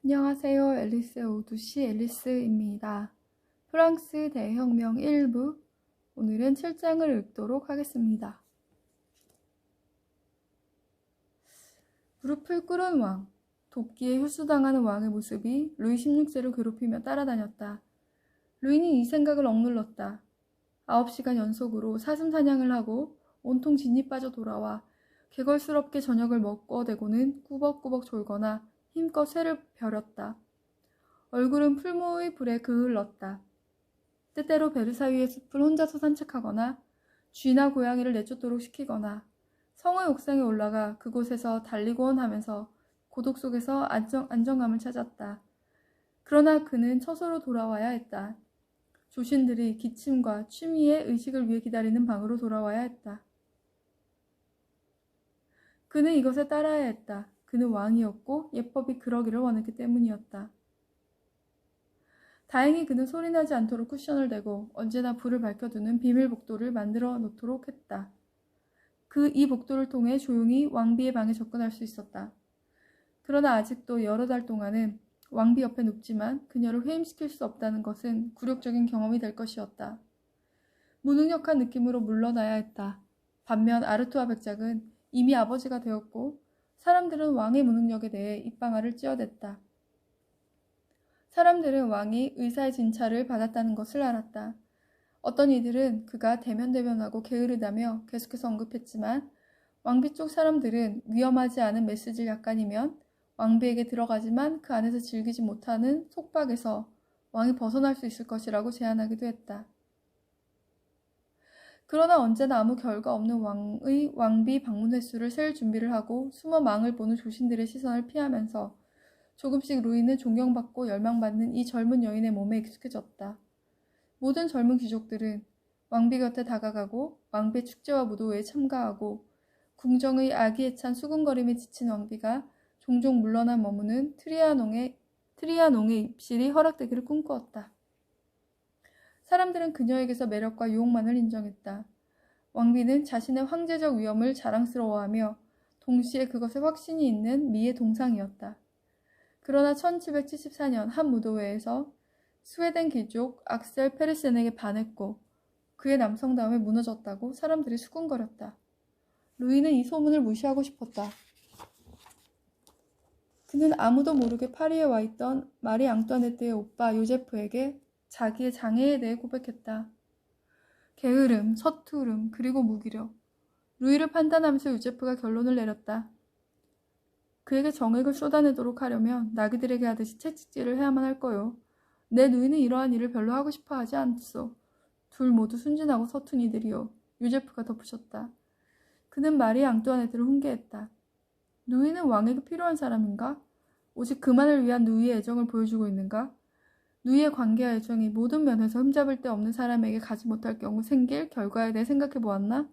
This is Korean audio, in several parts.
안녕하세요. 앨리스의 오두시 앨리스입니다. 프랑스 대혁명 1부, 오늘은 7장을 읽도록 하겠습니다. 무릎을 꿇은 왕, 도끼에 흡수당하는 왕의 모습이 루이 16세를 괴롭히며 따라다녔다. 루이는 이 생각을 억눌렀다. 9시간 연속으로 사슴 사냥을 하고 온통 진이 빠져 돌아와 개걸스럽게 저녁을 먹어대고는 꾸벅꾸벅 졸거나 힘껏 쇠를 벼렸다. 얼굴은 풀무의 불에 그을렀다. 때때로 베르사유의 숲을 혼자서 산책하거나 쥐나 고양이를 내쫓도록 시키거나 성의 옥상에 올라가 그곳에서 달리곤 하면서 고독 속에서 안정감을 찾았다. 그러나 그는 처소로 돌아와야 했다. 조신들이 기침과 취미의 의식을 위해 기다리는 방으로 돌아와야 했다. 그는 이것에 따라야 했다. 그는 왕이었고 예법이 그러기를 원했기 때문이었다. 다행히 그는 소리나지 않도록 쿠션을 대고 언제나 불을 밝혀두는 비밀 복도를 만들어 놓도록 했다. 이 복도를 통해 조용히 왕비의 방에 접근할 수 있었다. 그러나 아직도 여러 달 동안은 왕비 옆에 눕지만 그녀를 회임시킬 수 없다는 것은 굴욕적인 경험이 될 것이었다. 무능력한 느낌으로 물러나야 했다. 반면 아르투아 백작은 이미 아버지가 되었고 사람들은 왕의 무능력에 대해 입방아를 찧어댔다. 사람들은 왕이 의사의 진찰을 받았다는 것을 알았다. 어떤 이들은 그가 대면대면하고 게으르다며 계속해서 언급했지만 왕비 쪽 사람들은 위험하지 않은 메시지 약간이면 왕비에게 들어가지만 그 안에서 즐기지 못하는 속박에서 왕이 벗어날 수 있을 것이라고 제안하기도 했다. 그러나 언제나 아무 결과 없는 왕비 방문 횟수를 셀 준비를 하고 숨어 망을 보는 조신들의 시선을 피하면서 조금씩 루이는 존경받고 열망받는 이 젊은 여인의 몸에 익숙해졌다. 모든 젊은 귀족들은 왕비 곁에 다가가고 왕비의 축제와 무도회에 참가하고 궁정의 아기애찬 수군거림에 지친 왕비가 종종 물러나 머무는 트리아농의 입실이 허락되기를 꿈꾸었다. 사람들은 그녀에게서 매력과 유혹만을 인정했다. 왕비는 자신의 황제적 위엄을 자랑스러워하며 동시에 그것에 확신이 있는 미의 동상이었다. 그러나 1774년 한 무도회에서 스웨덴 귀족 악셀 페르센에게 반했고 그의 남성다움에 무너졌다고 사람들이 수군거렸다. 루이는 이 소문을 무시하고 싶었다. 그는 아무도 모르게 파리에 와 있던 마리 앙뚜아네트의 오빠 요제프에게 자기의 장애에 대해 고백했다. 게으름, 서투름, 그리고 무기력. 루이를 판단하면서 요제프가 결론을 내렸다. 그에게 정액을 쏟아내도록 하려면 나귀들에게 하듯이 채찍질을 해야만 할 거요. 내 누이는 이러한 일을 별로 하고 싶어 하지 않소. 둘 모두 순진하고 서툰 이들이요. 요제프가 덧붙였다. 그는 마리 앙뚜아네트를 훈계했다. 누이는 왕에게 필요한 사람인가? 오직 그만을 위한 누이의 애정을 보여주고 있는가? 누이의 관계와 애정이 모든 면에서 흠잡을 데 없는 사람에게 가지 못할 경우 생길 결과에 대해 생각해 보았나?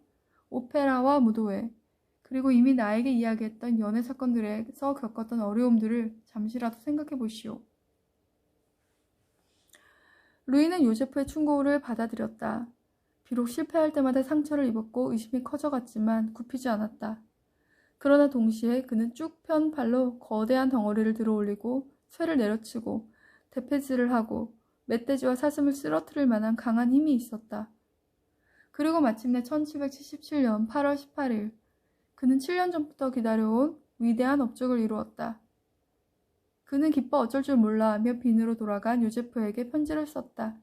오페라와 무도회, 그리고 이미 나에게 이야기했던 연애 사건들에서 겪었던 어려움들을 잠시라도 생각해 보시오. 루이는 요제프의 충고를 받아들였다. 비록 실패할 때마다 상처를 입었고 의심이 커져갔지만 굽히지 않았다. 그러나 동시에 그는 쭉 편 팔로 거대한 덩어리를 들어올리고 쇠를 내려치고 대패질을 하고 멧돼지와 사슴을 쓰러뜨릴 만한 강한 힘이 있었다. 그리고 마침내 1777년 8월 18일 그는 7년 전부터 기다려온 위대한 업적을 이루었다. 그는 기뻐 어쩔 줄 몰라 하며 빈으로 돌아간 요제프에게 편지를 썼다.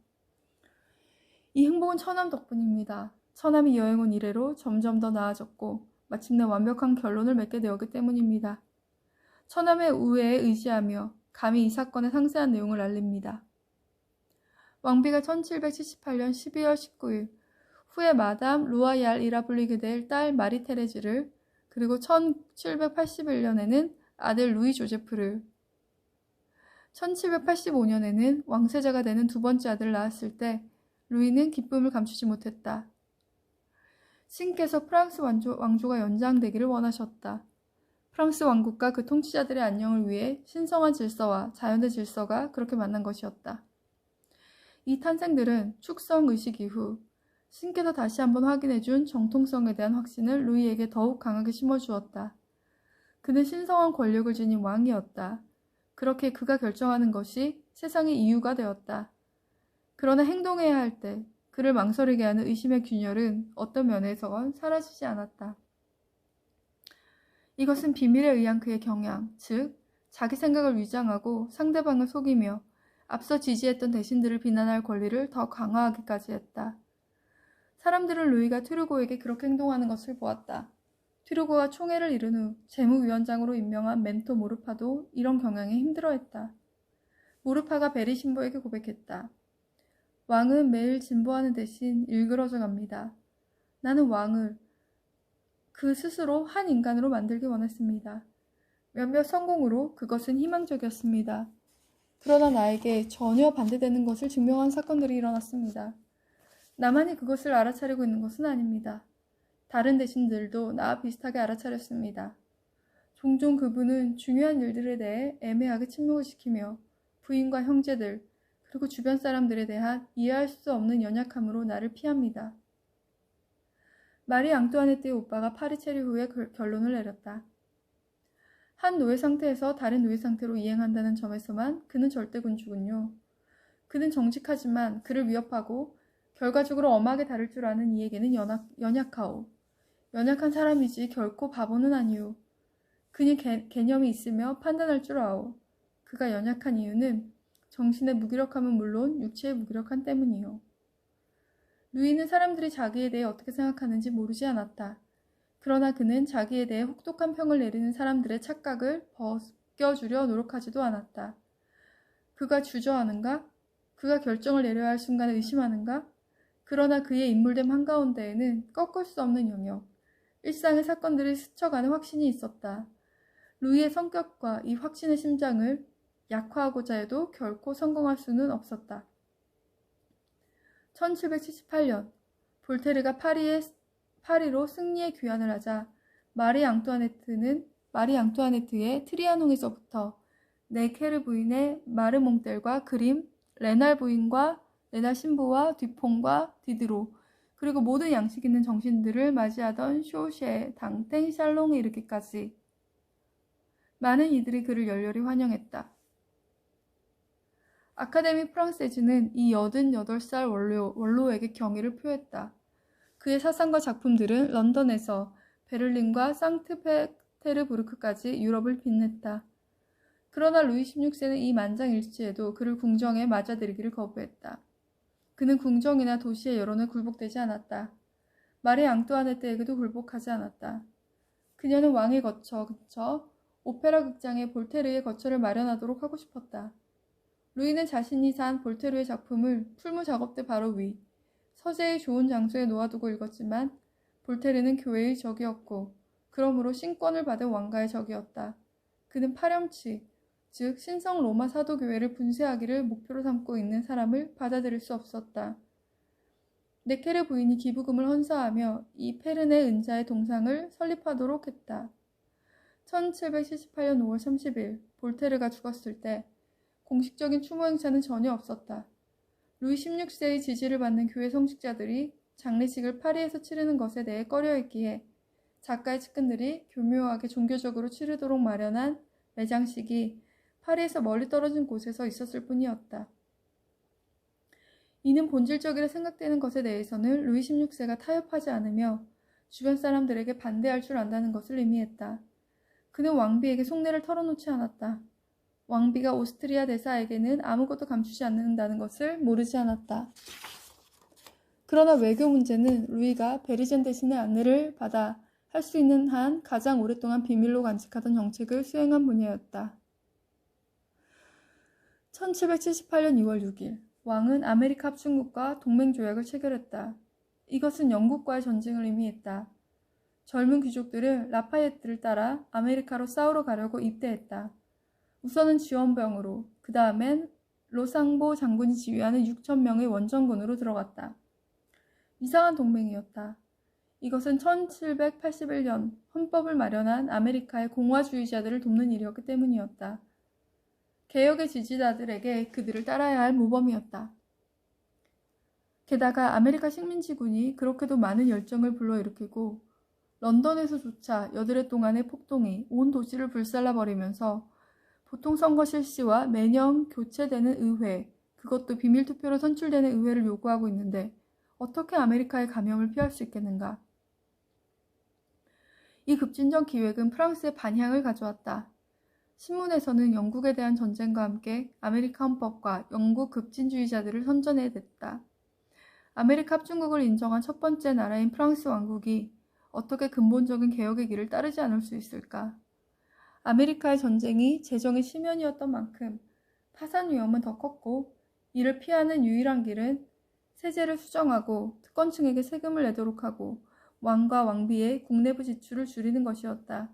이 행복은 처남 덕분입니다. 처남이 여행 온 이래로 점점 더 나아졌고 마침내 완벽한 결론을 맺게 되었기 때문입니다. 처남의 우애에 의지하며 감히 이 사건의 상세한 내용을 알립니다. 왕비가 1778년 12월 19일 후에 마담 루아얄이라 불리게 될 딸 마리 테레즈를 그리고 1781년에는 아들 루이 조제프를 1785년에는 왕세자가 되는 두 번째 아들을 낳았을 때 루이는 기쁨을 감추지 못했다. 신께서 프랑스 왕조가 연장되기를 원하셨다. 프랑스 왕국과 그 통치자들의 안녕을 위해 신성한 질서와 자연의 질서가 그렇게 만난 것이었다. 이 탄생들은 축성 의식 이후 신께서 다시 한번 확인해준 정통성에 대한 확신을 루이에게 더욱 강하게 심어주었다. 그는 신성한 권력을 지닌 왕이었다. 그렇게 그가 결정하는 것이 세상의 이유가 되었다. 그러나 행동해야 할 때 그를 망설이게 하는 의심의 균열은 어떤 면에서건 사라지지 않았다. 이것은 비밀에 의한 그의 경향, 즉 자기 생각을 위장하고 상대방을 속이며 앞서 지지했던 대신들을 비난할 권리를 더 강화하기까지 했다. 사람들은 루이가 트루고에게 그렇게 행동하는 것을 보았다. 트루고가 총회를 이룬 후 재무위원장으로 임명한 멘토 모르파도 이런 경향에 힘들어했다. 모르파가 베리 신부에게 고백했다. 왕은 매일 진보하는 대신 일그러져 갑니다. 나는 왕을 그 스스로 한 인간으로 만들기 원했습니다. 몇몇 성공으로 그것은 희망적이었습니다. 그러나 나에게 전혀 반대되는 것을 증명한 사건들이 일어났습니다. 나만이 그것을 알아차리고 있는 것은 아닙니다. 다른 대신들도 나와 비슷하게 알아차렸습니다. 종종 그분은 중요한 일들에 대해 애매하게 침묵을 지키며 부인과 형제들, 그리고 주변 사람들에 대한 이해할 수 없는 연약함으로 나를 피합니다. 마리 앙뚜아네트의 오빠가 파리 체류 후에 결론을 내렸다. 한 노예 상태에서 다른 노예 상태로 이행한다는 점에서만 그는 절대군주군요. 그는 정직하지만 그를 위협하고 결과적으로 엄하게 다룰 줄 아는 이에게는 연약하오. 연약한 사람이지 결코 바보는 아니오. 그는 개념이 있으며 판단할 줄 아오. 그가 연약한 이유는 정신의 무기력함은 물론 육체의 무기력함 때문이요. 루이는 사람들이 자기에 대해 어떻게 생각하는지 모르지 않았다. 그러나 그는 자기에 대해 혹독한 평을 내리는 사람들의 착각을 벗겨주려 노력하지도 않았다. 그가 주저하는가? 그가 결정을 내려야 할 순간에 의심하는가? 그러나 그의 인물됨 한가운데에는 꺾을 수 없는 영역, 일상의 사건들을 스쳐가는 확신이 있었다. 루이의 성격과 이 확신의 심장을 약화하고자 해도 결코 성공할 수는 없었다. 1778년 볼테르가 파리로 승리의 귀환을 하자 마리 앙투아네트의 트리아농에서부터 네케르 부인의 마르몽텔과 그림, 레날 신부와 뒤퐁과 디드로, 그리고 모든 양식 있는 정신들을 맞이하던 쇼쉐, 당땡, 샬롱에 이르기까지 많은 이들이 그를 열렬히 환영했다. 아카데미 프랑세즈는 이 88살 원로에게 경의를 표했다. 그의 사상과 작품들은 런던에서 베를린과 상트페테르부르크까지 유럽을 빛냈다. 그러나 루이 16세는 이 만장일치에도 그를 궁정에 맞아들이기를 거부했다. 그는 궁정이나 도시의 여론에 굴복되지 않았다. 마리 앙뚜아네트에게도 굴복하지 않았다. 그녀는 왕의 근처 오페라 극장에 볼테르의 거처를 마련하도록 하고 싶었다. 루이는 자신이 산 볼테르의 작품을 풀무 작업대 바로 위, 서재의 좋은 장소에 놓아두고 읽었지만 볼테르는 교회의 적이었고 그러므로 신권을 받은 왕가의 적이었다. 그는 파렴치, 즉 신성 로마 사도교회를 분쇄하기를 목표로 삼고 있는 사람을 받아들일 수 없었다. 네케르 부인이 기부금을 헌사하며 이 페르네 은자의 동상을 설립하도록 했다. 1778년 5월 30일 볼테르가 죽었을 때 공식적인 추모 행사는 전혀 없었다. 루이 16세의 지지를 받는 교회 성직자들이 장례식을 파리에서 치르는 것에 대해 꺼려했기에 작가의 측근들이 교묘하게 종교적으로 치르도록 마련한 매장식이 파리에서 멀리 떨어진 곳에서 있었을 뿐이었다. 이는 본질적이라 생각되는 것에 대해서는 루이 16세가 타협하지 않으며 주변 사람들에게 반대할 줄 안다는 것을 의미했다. 그는 왕비에게 속내를 털어놓지 않았다. 왕비가 오스트리아 대사에게는 아무것도 감추지 않는다는 것을 모르지 않았다. 그러나 외교 문제는 루이가 베리젠 대신의 안내를 받아 할 수 있는 한 가장 오랫동안 비밀로 간직하던 정책을 수행한 분야였다. 1778년 2월 6일 왕은 아메리카 합중국과 동맹조약을 체결했다. 이것은 영국과의 전쟁을 의미했다. 젊은 귀족들은 라파예트를 따라 아메리카로 싸우러 가려고 입대했다. 우선은 지원병으로, 그 다음엔 로상보 장군이 지휘하는 6,000명의 원정군으로 들어갔다. 이상한 동맹이었다. 이것은 1781년 헌법을 마련한 아메리카의 공화주의자들을 돕는 일이었기 때문이었다. 개혁의 지지자들에게 그들을 따라야 할 모범이었다. 게다가 아메리카 식민지군이 그렇게도 많은 열정을 불러일으키고 런던에서조차 8해 동안의 폭동이 온 도시를 불살라버리면서 보통 선거 실시와 매년 교체되는 의회, 그것도 비밀투표로 선출되는 의회를 요구하고 있는데 어떻게 아메리카의 감염을 피할 수 있겠는가? 이 급진적 기획은 프랑스의 반향을 가져왔다. 신문에서는 영국에 대한 전쟁과 함께 아메리카 헌법과 영국 급진주의자들을 선전해댔다. 아메리카 합중국을 인정한 첫 번째 나라인 프랑스 왕국이 어떻게 근본적인 개혁의 길을 따르지 않을 수 있을까? 아메리카의 전쟁이 재정의 심연이었던 만큼 파산 위험은 더 컸고, 이를 피하는 유일한 길은 세제를 수정하고 특권층에게 세금을 내도록 하고 왕과 왕비의 국내부 지출을 줄이는 것이었다.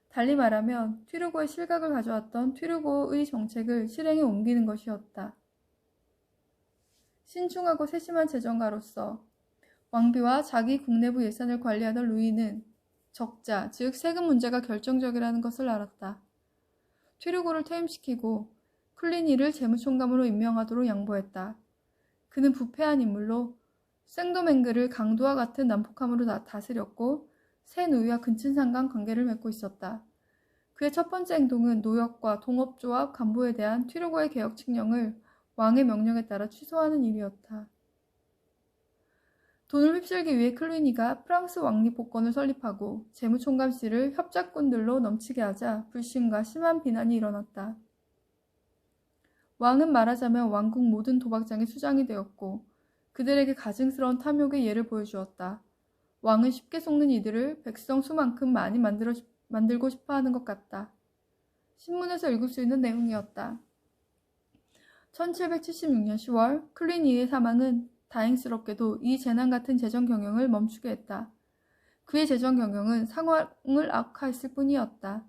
달리 말하면 튀르고의 실각을 가져왔던 튀르고의 정책을 실행에 옮기는 것이었다. 신중하고 세심한 재정가로서 왕비와 자기 국내부 예산을 관리하던 루이는 적자, 즉 세금 문제가 결정적이라는 것을 알았다. 튀르고를 퇴임시키고 클리니를 재무총감으로 임명하도록 양보했다. 그는 부패한 인물로 생도맹그를 강도와 같은 난폭함으로 다스렸고 새 노위와 근친상간 관계를 맺고 있었다. 그의 첫 번째 행동은 노역과 동업조합 간부에 대한 튀르고의 개혁 칙령을 왕의 명령에 따라 취소하는 일이었다. 돈을 휩쓸기 위해 클리니가 프랑스 왕립 복권을 설립하고 재무총감실을 협작꾼들로 넘치게 하자 불신과 심한 비난이 일어났다. 왕은 말하자면 왕국 모든 도박장의 수장이 되었고 그들에게 가증스러운 탐욕의 예를 보여주었다. 왕은 쉽게 속는 이들을 백성 수만큼 많이 만들고 싶어하는 것 같다. 신문에서 읽을 수 있는 내용이었다. 1776년 10월 클리니의 사망은 다행스럽게도 이 재난 같은 재정 경영을 멈추게 했다. 그의 재정 경영은 상황을 악화했을 뿐이었다.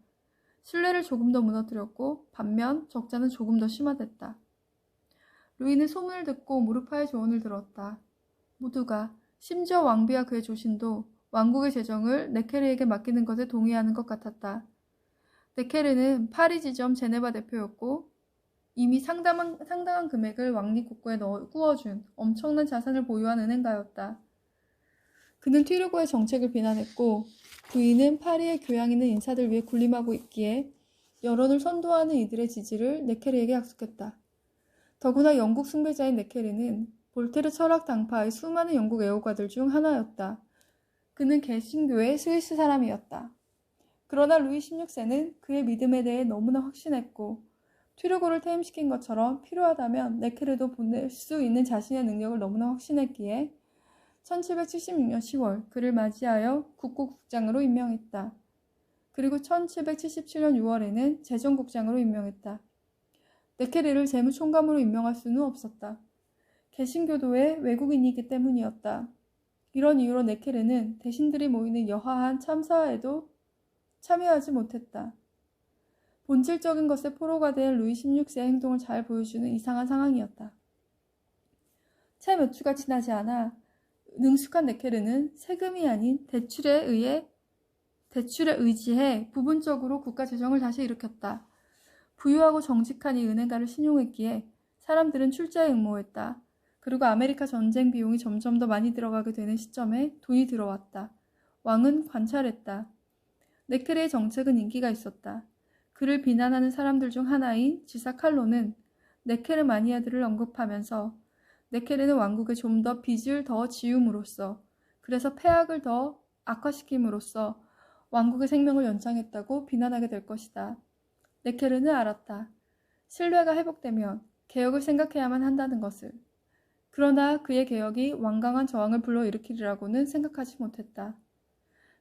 신뢰를 조금 더 무너뜨렸고 반면 적자는 조금 더 심화됐다. 루이는 소문을 듣고 무르파의 조언을 들었다. 모두가, 심지어 왕비와 그의 조신도 왕국의 재정을 네케르에게 맡기는 것에 동의하는 것 같았다. 네케르는 파리 지점 제네바 대표였고 이미 상당한 금액을 왕립 국고에 꾸어준 엄청난 자산을 보유한 은행가였다. 그는 튀르고의 정책을 비난했고 부인은 파리의 교양 있는 인사들 위해 군림하고 있기에 여론을 선도하는 이들의 지지를 네케르에게 약속했다. 더구나 영국 숭배자인 네케르는 볼테르 철학 당파의 수많은 영국 애호가들 중 하나였다. 그는 개신교의 스위스 사람이었다. 그러나 루이 16세는 그의 믿음에 대해 너무나 확신했고 튀르고를 퇴임시킨 것처럼 필요하다면 네케르도 보낼 수 있는 자신의 능력을 너무나 확신했기에 1776년 10월 그를 맞이하여 국고국장으로 임명했다. 그리고 1777년 6월에는 재정국장으로 임명했다. 네케르를 재무총감으로 임명할 수는 없었다. 개신교도의 외국인이기 때문이었다. 이런 이유로 네케르는 대신들이 모이는 여하한 참사에도 참여하지 못했다. 본질적인 것에 포로가 된 루이 16세의 행동을 잘 보여주는 이상한 상황이었다. 채 몇 주가 지나지 않아 능숙한 네케르는 세금이 아닌 대출에 의지해 부분적으로 국가 재정을 다시 일으켰다. 부유하고 정직한 이 은행가를 신용했기에 사람들은 출자에 응모했다. 그리고 아메리카 전쟁 비용이 점점 더 많이 들어가게 되는 시점에 돈이 들어왔다. 왕은 관찰했다. 네케르의 정책은 인기가 있었다. 그를 비난하는 사람들 중 하나인 지사 칼로는 네케르 마니아들을 언급하면서 네케르는 왕국에 좀 더 빚을 더 지음으로써 그래서 폐악을 더 악화시킴으로써 왕국의 생명을 연장했다고 비난하게 될 것이다. 네케르는 알았다. 신뢰가 회복되면 개혁을 생각해야만 한다는 것을. 그러나 그의 개혁이 완강한 저항을 불러일으키리라고는 생각하지 못했다.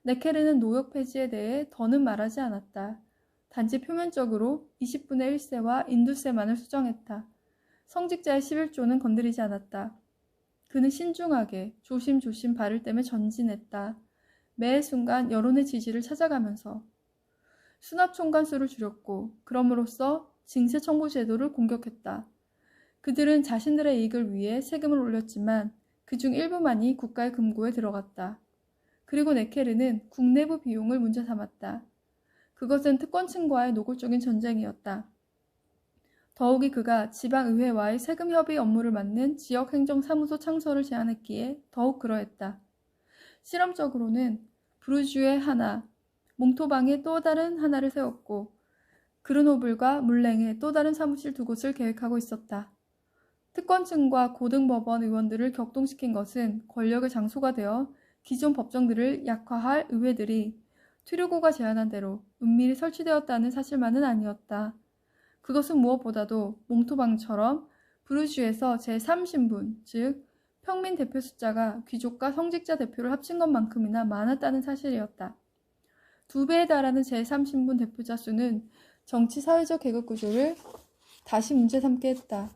네케르는 노역 폐지에 대해 더는 말하지 않았다. 단지 표면적으로 20분의 1세와 인두세만을 수정했다. 성직자의 11조는 건드리지 않았다. 그는 신중하게 조심조심 발을 떼며 전진했다. 매 순간 여론의 지지를 찾아가면서 수납총관 수를 줄였고 그럼으로써 징세 청구 제도를 공격했다. 그들은 자신들의 이익을 위해 세금을 올렸지만 그중 일부만이 국가의 금고에 들어갔다. 그리고 네케르는 국내부 비용을 문제 삼았다. 그것은 특권층과의 노골적인 전쟁이었다. 더욱이 그가 지방의회와의 세금 협의 업무를 맡는 지역행정사무소 창설을 제안했기에 더욱 그러했다. 실험적으로는 부르주의 하나, 몽토방의 또 다른 하나를 세웠고 그르노블과 물랭에 또 다른 사무실 2곳을 계획하고 있었다. 특권층과 고등법원 의원들을 격동시킨 것은 권력의 장소가 되어 기존 법정들을 약화할 의회들이 튜르고가 제안한 대로 은밀히 설치되었다는 사실만은 아니었다. 그것은 무엇보다도 몽토방처럼 부르주에서 제3신분, 즉 평민 대표 숫자가 귀족과 성직자 대표를 합친 것만큼이나 많았다는 사실이었다. 2배에 달하는 제3신분 대표자 수는 정치 사회적 계급 구조를 다시 문제 삼게 했다.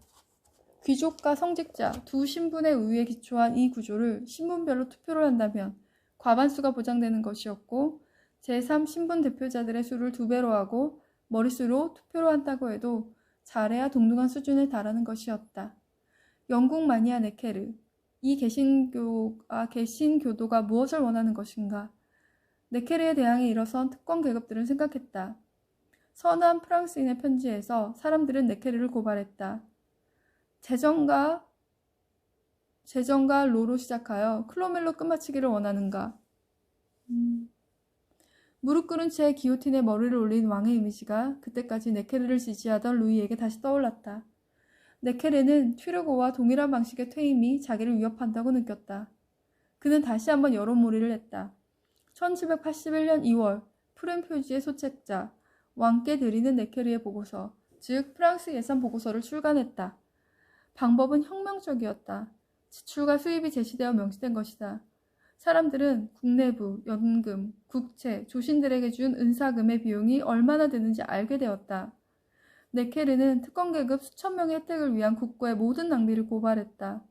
귀족과 성직자 두 신분의 우위에 기초한 이 구조를 신분별로 투표를 한다면 과반수가 보장되는 것이었고 제3신분 대표자들의 수를 2배로 하고 머릿수로 투표를 한다고 해도 잘해야 동등한 수준에 달하는 것이었다. 영국 마니아 네케르, 이 개신교도가 무엇을 원하는 것인가? 네케르에 대항해 일어선 특권 계급들은 생각했다. 선한 프랑스인의 편지에서 사람들은 네케르를 고발했다. 재정가 로로 시작하여 클로멜로 끝마치기를 원하는가? 무릎 꿇은 채 기요틴에 머리를 올린 왕의 이미지가 그때까지 네케르를 지지하던 루이에게 다시 떠올랐다. 네케르는 튜르고와 동일한 방식의 퇴임이 자기를 위협한다고 느꼈다. 그는 다시 한번 여론몰이를 했다. 1781년 2월 푸른 표지의 소책자, 왕께 드리는 네케르의 보고서, 즉 프랑스 예산 보고서를 출간했다. 방법은 혁명적이었다. 지출과 수입이 제시되어 명시된 것이다. 사람들은 국내부, 연금, 국채, 조신들에게 준 은사금의 비용이 얼마나 드는지 알게 되었다. 네케르는 특권계급 수천 명의 혜택을 위한 국고의 모든 낭비를 고발했다.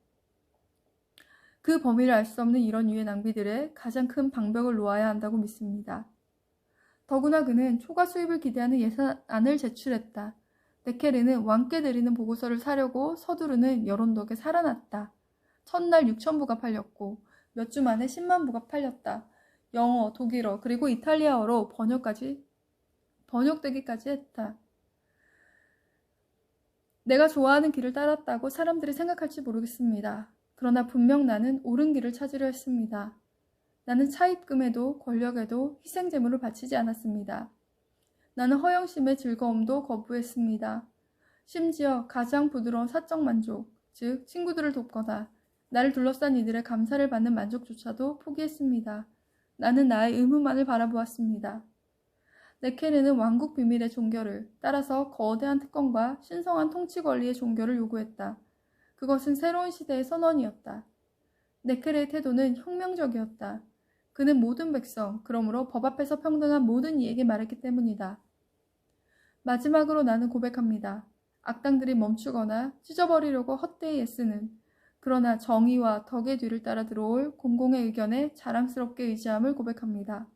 그 범위를 알 수 없는 이런 유의 낭비들에 가장 큰 방벽을 놓아야 한다고 믿습니다. 더구나 그는 초과 수입을 기대하는 예산안을 제출했다. 네케르는 왕께 드리는 보고서를 사려고 서두르는 여론 덕에 살아났다. 첫날 6,000부가 팔렸고 몇 주 만에 10만 부가 팔렸다. 영어, 독일어, 그리고 이탈리아어로 번역되기까지 했다. 내가 좋아하는 길을 따랐다고 사람들이 생각할지 모르겠습니다. 그러나 분명 나는 옳은 길을 찾으려 했습니다. 나는 차입금에도 권력에도 희생제물을 바치지 않았습니다. 나는 허영심의 즐거움도 거부했습니다. 심지어 가장 부드러운 사적 만족, 즉 친구들을 돕거나 나를 둘러싼 이들의 감사를 받는 만족조차도 포기했습니다. 나는 나의 의무만을 바라보았습니다. 네케르는 왕국 비밀의 종결을, 따라서 거대한 특권과 신성한 통치 권리의 종결을 요구했다. 그것은 새로운 시대의 선언이었다. 네케르의 태도는 혁명적이었다. 그는 모든 백성, 그러므로 법 앞에서 평등한 모든 이에게 말했기 때문이다. 마지막으로 나는 고백합니다. 악당들이 멈추거나 찢어버리려고 헛되이 애쓰는, 그러나 정의와 덕의 뒤를 따라 들어올 공공의 의견에 자랑스럽게 의지함을 고백합니다.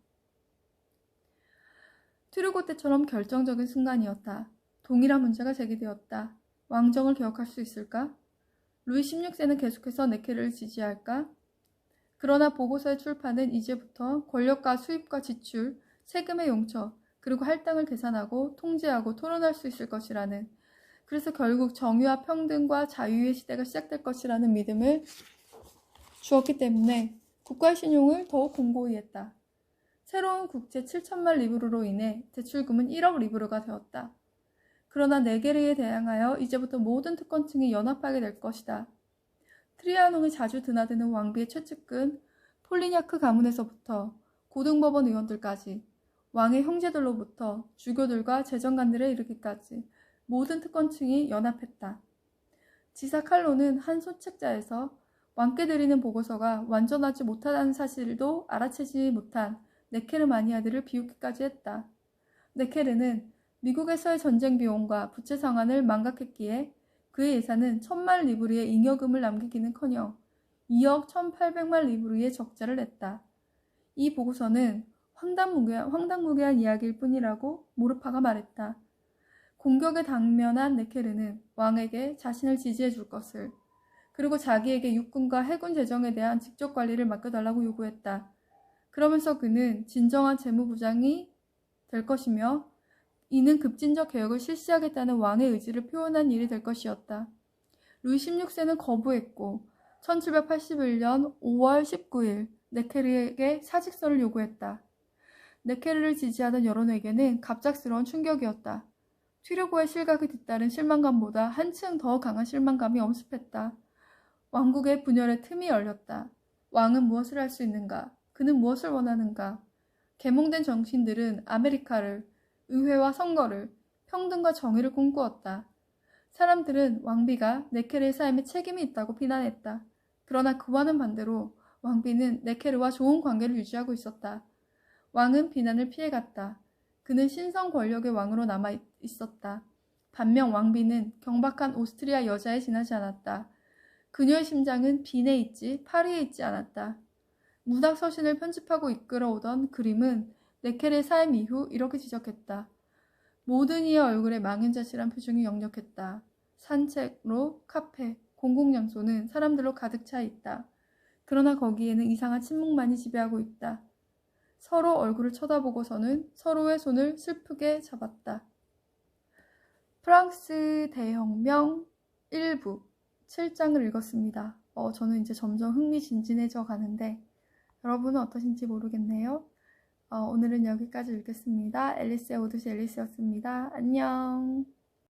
튜르고 때처럼 결정적인 순간이었다. 동일한 문제가 제기되었다. 왕정을 개혁할 수 있을까? 루이 16세는 계속해서 네케르를 지지할까? 그러나 보고서의 출판은 이제부터 권력과 수입과 지출, 세금의 용처, 그리고 할당을 계산하고 통제하고 토론할 수 있을 것이라는, 그래서 결국 정의와 평등과 자유의 시대가 시작될 것이라는 믿음을 주었기 때문에 국가의 신용을 더욱 공고히 했다. 새로운 국채 7천만 리브르로 인해 대출금은 1억 리브르가 되었다. 그러나 네게르에 대항하여 이제부터 모든 특권층이 연합하게 될 것이다. 트리아농이 자주 드나드는 왕비의 최측근 폴리냐크 가문에서부터 고등법원 의원들까지, 왕의 형제들로부터 주교들과 재정관들에 이르기까지 모든 특권층이 연합했다. 지사 칼로는 한 소책자에서 왕께 드리는 보고서가 완전하지 못하다는 사실도 알아채지 못한 네케르 마니아들을 비웃기까지 했다. 네케르는 미국에서의 전쟁 비용과 부채 상환을 망각했기에 그의 예산은 1,000만 리브르의 잉여금을 남기기는커녕 2억 1,800만 리브르의 적자를 냈다. 이 보고서는 황당무계한 이야기일 뿐이라고 모르파가 말했다. 공격에 당면한 네케르는 왕에게 자신을 지지해 줄 것을, 그리고 자기에게 육군과 해군 재정에 대한 직접 관리를 맡겨달라고 요구했다. 그러면서 그는 진정한 재무부장이 될 것이며 이는 급진적 개혁을 실시하겠다는 왕의 의지를 표현한 일이 될 것이었다. 루이 16세는 거부했고 1781년 5월 19일 네케르에게 사직서를 요구했다. 네케르를 지지하던 여론에게는 갑작스러운 충격이었다. 튀르고의 실각이 뒤따른 실망감보다 한층 더 강한 실망감이 엄습했다. 왕국의 분열의 틈이 열렸다. 왕은 무엇을 할 수 있는가? 그는 무엇을 원하는가? 계몽된 정신들은 아메리카를, 의회와 선거를, 평등과 정의를 꿈꾸었다. 사람들은 왕비가 네케르의 삶에 책임이 있다고 비난했다. 그러나 그와는 반대로 왕비는 네케르와 좋은 관계를 유지하고 있었다. 왕은 비난을 피해갔다. 그는 신성 권력의 왕으로 남아 있었다. 반면 왕비는 경박한 오스트리아 여자에 지나지 않았다. 그녀의 심장은 빈에 있지 파리에 있지 않았다. 무닥 서신을 편집하고 이끌어오던 그림은 네켈의 삶 이후 이렇게 지적했다. 모든 이의 얼굴에 망연자실한 표정이 역력했다. 산책로, 카페, 공공장소는 사람들로 가득 차 있다. 그러나 거기에는 이상한 침묵만이 지배하고 있다. 서로 얼굴을 쳐다보고서는 서로의 손을 슬프게 잡았다. 프랑스 대혁명 1부 7장을 읽었습니다. 저는 이제 점점 흥미진진해져 가는데 여러분은 어떠신지 모르겠네요. 오늘은 여기까지 읽겠습니다. 앨리스의 오듯이 앨리스였습니다. 안녕.